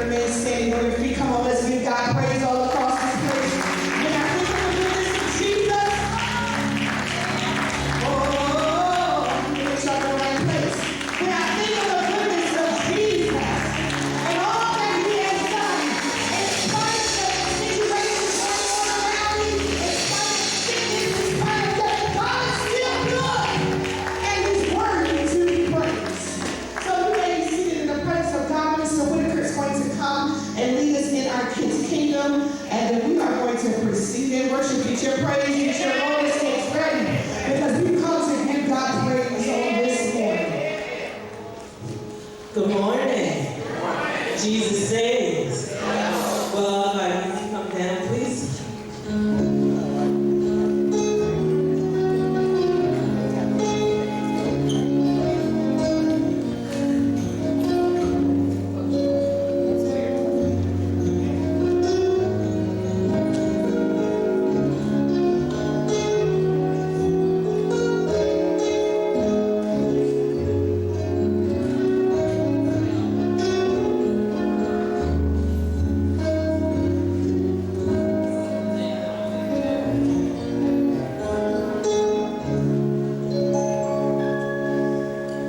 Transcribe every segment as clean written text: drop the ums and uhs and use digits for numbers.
remain standing on your feet. Come on, let's give God praise all across this place. When I think of the goodness of Jesus, make sure I'm in the right place. When I think of the goodness of Jesus and all that He has done, in spite of the situations going on around me, in spite of sickness, in spite of death, God is still good, and He's worthy to be praised. So you may be seated in the presence of God. Mr. Whitaker is going to come and lead us in our kids' kingdom, and then we are going to proceed in worship. Get your praise, get your Lord's hands ready, because we come to give God praise on this morning. Good morning. Jesus saves. Well, if you come down, please.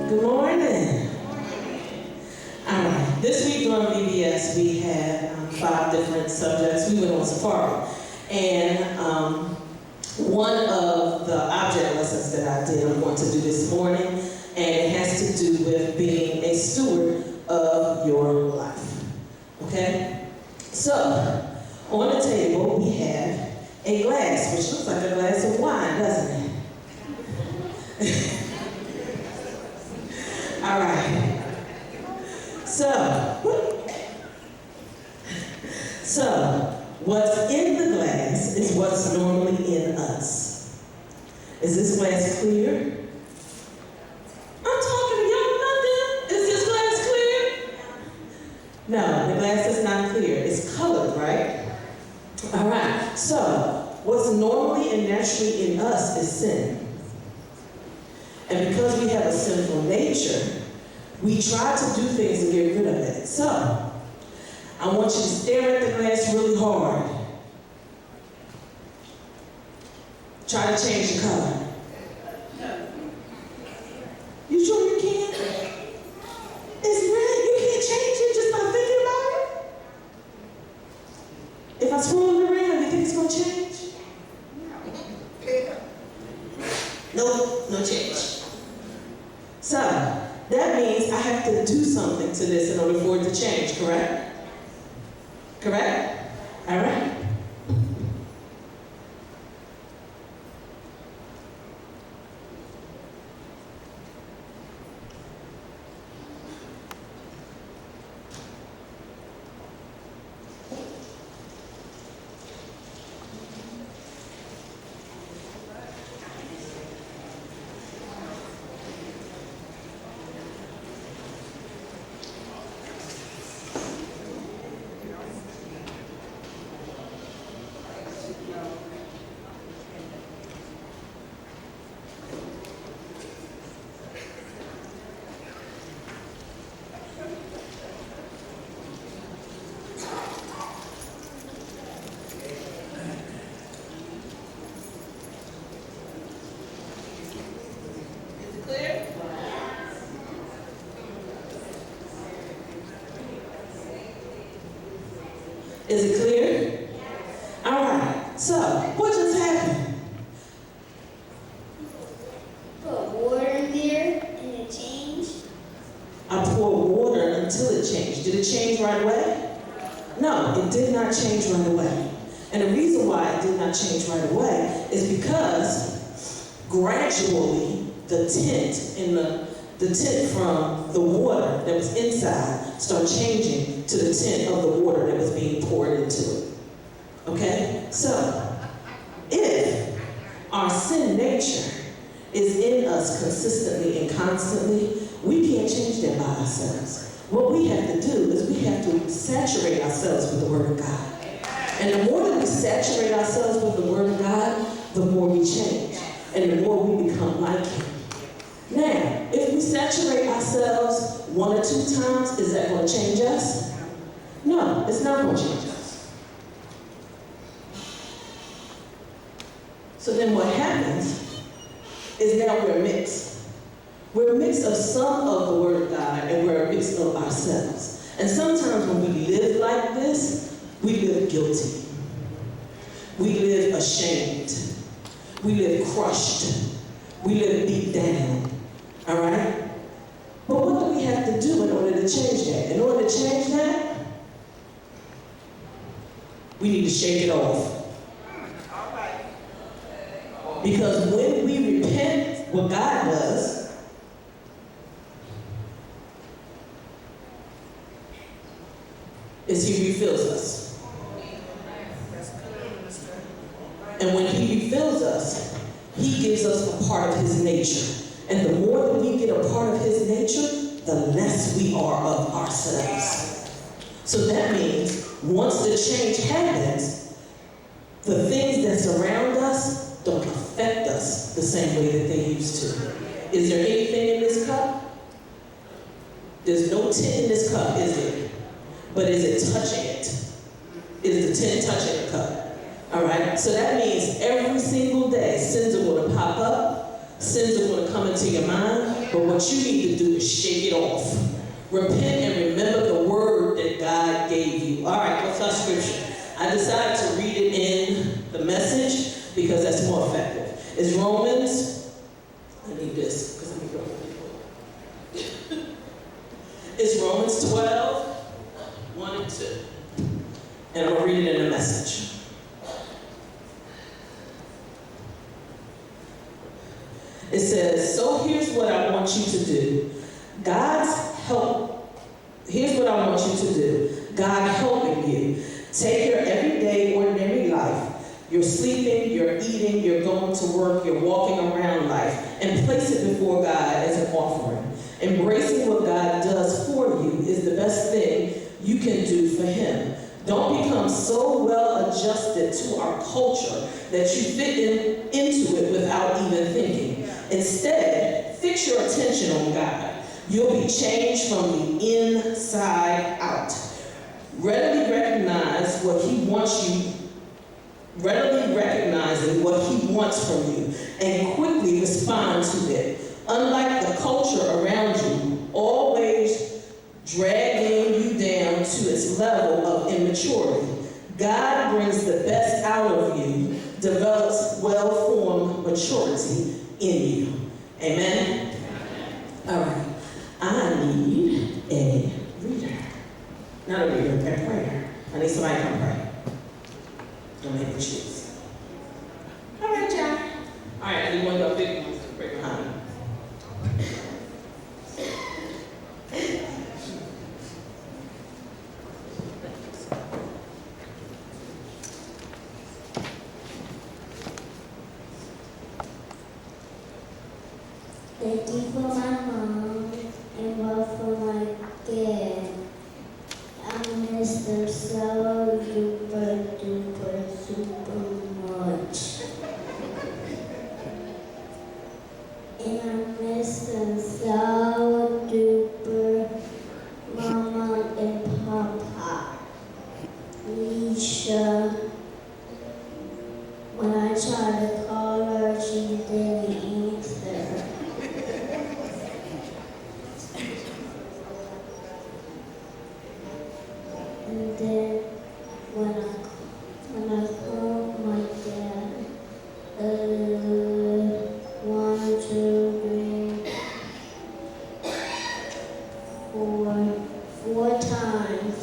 Good morning. All right. This week on VBS, we had 5 different subjects. We went on safari. And one of the object lessons that I did, I'm going to do this morning, and it has to do with being a steward of your life. Okay? So, on the table, we have a glass, which looks like a glass of wine, doesn't it? All right. So, what's in the glass is what's normally in us. Is this glass clear? I'm talking to y'all about that. Is this glass clear? No, the glass is not clear. It's colored, right? All right. So, what's normally and naturally in us is sin. And because we have a sinful nature, we try to do things to get rid of it. So, I want you to stare at the glass really hard. Try to change the color. You sure you can? It's red. You can't change it just by thinking about it? If I swirl it around, you think it's going to change? No change. So, that means I have to do something to this in order for it to change, correct? Correct? All right. Is it clear? All right. So, what just happened? Put water in there and it changed. I poured water until it changed. Did it change right away? No, it did not change right away. And the reason why it did not change right away is because gradually the tint from the water that was inside started changing to the tint of the water that was being poured into it. Okay? So, if our sin nature is in us consistently and constantly, we can't change that by ourselves. What we have to do is we have to saturate ourselves with the Word of God. And the more that we saturate ourselves with the Word of God, the more we change. And the more we become like Him. Now, if we saturate ourselves 1 or 2 times, is that going to change us? No. No, it's not going to change us. So then what happens is now we're mixed. We're a mix of some of the Word of God, and we're a mix of ourselves. And sometimes when we live like this, we live guilty. We live ashamed. We live crushed. We live beat down. All right? But what do we have to do in order to change that? In order to change that, we need to shake it off. Because when we repent, what God does is He refills us. And when He refills us, He gives us a part of His nature. And the more that we get a part of His nature, the less we are of ourselves. So that means once the change happens, the things that surround us don't affect us the same way that they used to. Is there anything in this cup? There's no tin in this cup, is there? But is it touching it? Is the tin touching the cup? All right? So that means every single day, sins are going to pop up, sins are going to come into your mind, but what you need to do is shake it off. Repent and remember the word that God gave you. All right, what's our scripture? I decided to read it in the Message because that's more effective. It's Romans, I need this because I'm going to go. It's Romans 12, 1 and 2. And I'm going to read it in the Message. It says, so here's what I want you to do. Here's what I want you to do. God helping you. Take your everyday, ordinary life. You're sleeping, you're eating, you're going to work, you're walking around life, and place it before God as an offering. Embracing what God does for you is the best thing you can do for Him. Don't become so well adjusted to our culture that you fit into it without even thinking. Instead, fix your attention on God. You'll be changed from the inside out. Readily recognizing what He wants from you, and quickly respond to it. Unlike the culture around you, always dragging you down to its level of immaturity, God brings the best out of you, develops well-formed maturity in you. Amen? All right. I need a reader. Not a reader, a prayer. I need somebody to come pray. Don't make me choose. All right, John. All right, I need one of the big ones to pray behind me. Thank you for my mom and love for my dad. I miss them so duper super much. And I miss them so duper Mama and Papa. Leisha. When I tried to call her, she didn't answer. And then when I called my dad, 1, 2, 3, 4 times.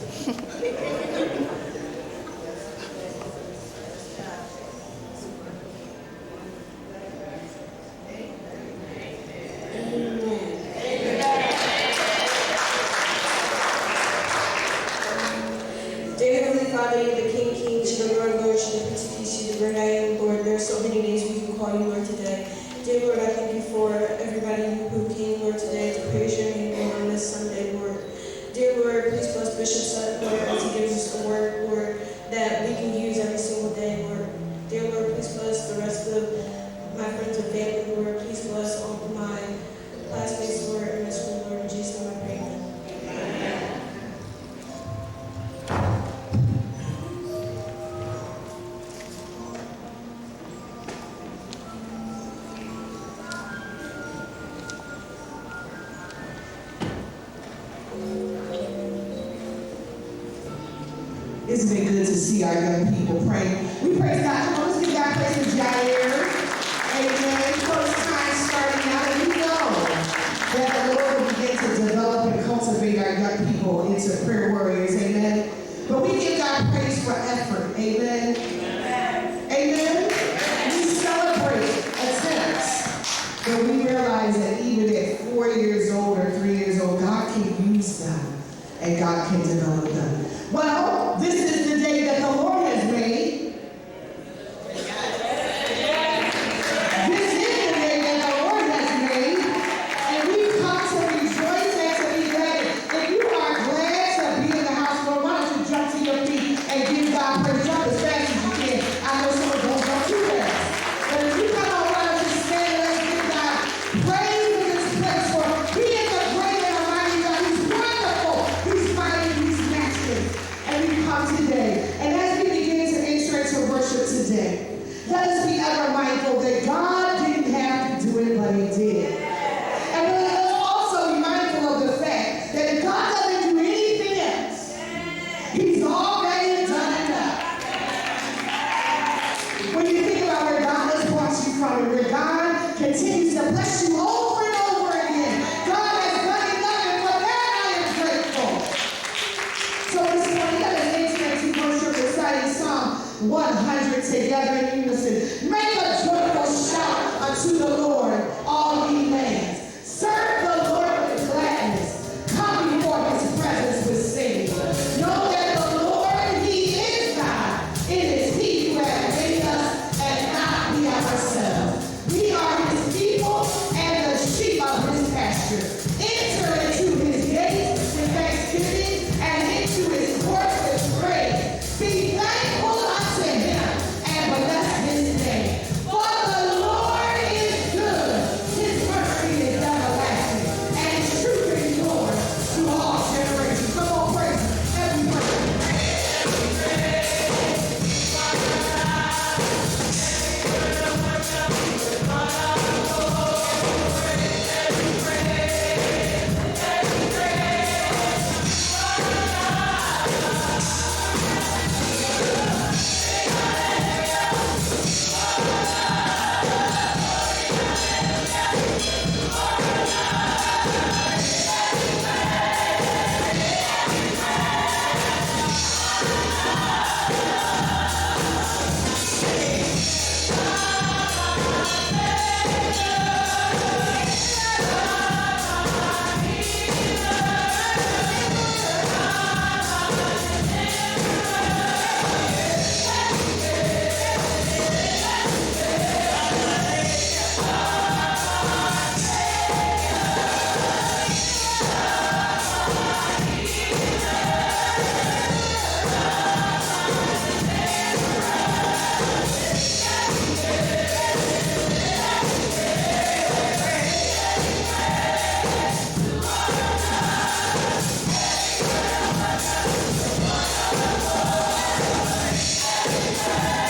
Dear Heavenly Father, you're the King of Kings, you're the Lord of Lords, you're the Prince of Peace, you're the great I am, Lord. There are so many names we can call you, Lord, today. Dear Lord, I thank you for everybody who came, Lord, today to praise your name, Lord, on this Sunday, Lord. Dear Lord, please bless Bishop Sutton, Lord, as he gives us the word, Lord, that we can use every single day, Lord. Dear Lord, please bless the rest of my friends and family, Lord. Please bless all of my classmates, Lord, in my school, Lord. In Jesus' name I pray, amen. Isn't it good to see our young people pray? We praise God. Come on, let's give God praise for Jair. Amen. First time starting out, and we know that the Lord will begin to develop and cultivate our young people into prayer warriors. Amen. But we give God praise for effort. Amen. Amen. We celebrate attempts, but we realize that even at 4 years old or 3 years old, God can use them and God can develop them. Well, this is the day that the Lord has made. This is the day that the Lord has made, and we've come to rejoice and to be glad. If you are glad to be in the house, Lord, why don't you jump to your feet and give God praise? Jump as fast as you can. I know some of don't jump too fast. But if you come on, why don't you stand and let's give God praise in this place, for He is a great and a mighty God. He's wonderful. He's mighty. He's matchless. And we come today. And as we begin to enter into worship today, let us be ever mindful that God didn't have to do it, but He did. And let us also be mindful of the fact that if God doesn't do anything else, He's already done enough. When you think about where God has brought you from and where God continues to bless you over and over again, God has done enough, and for that I am grateful. So this morning, let us enter into worship reciting Psalm 100 together in unison. Make a joyful shout unto the Lord, all ye lands.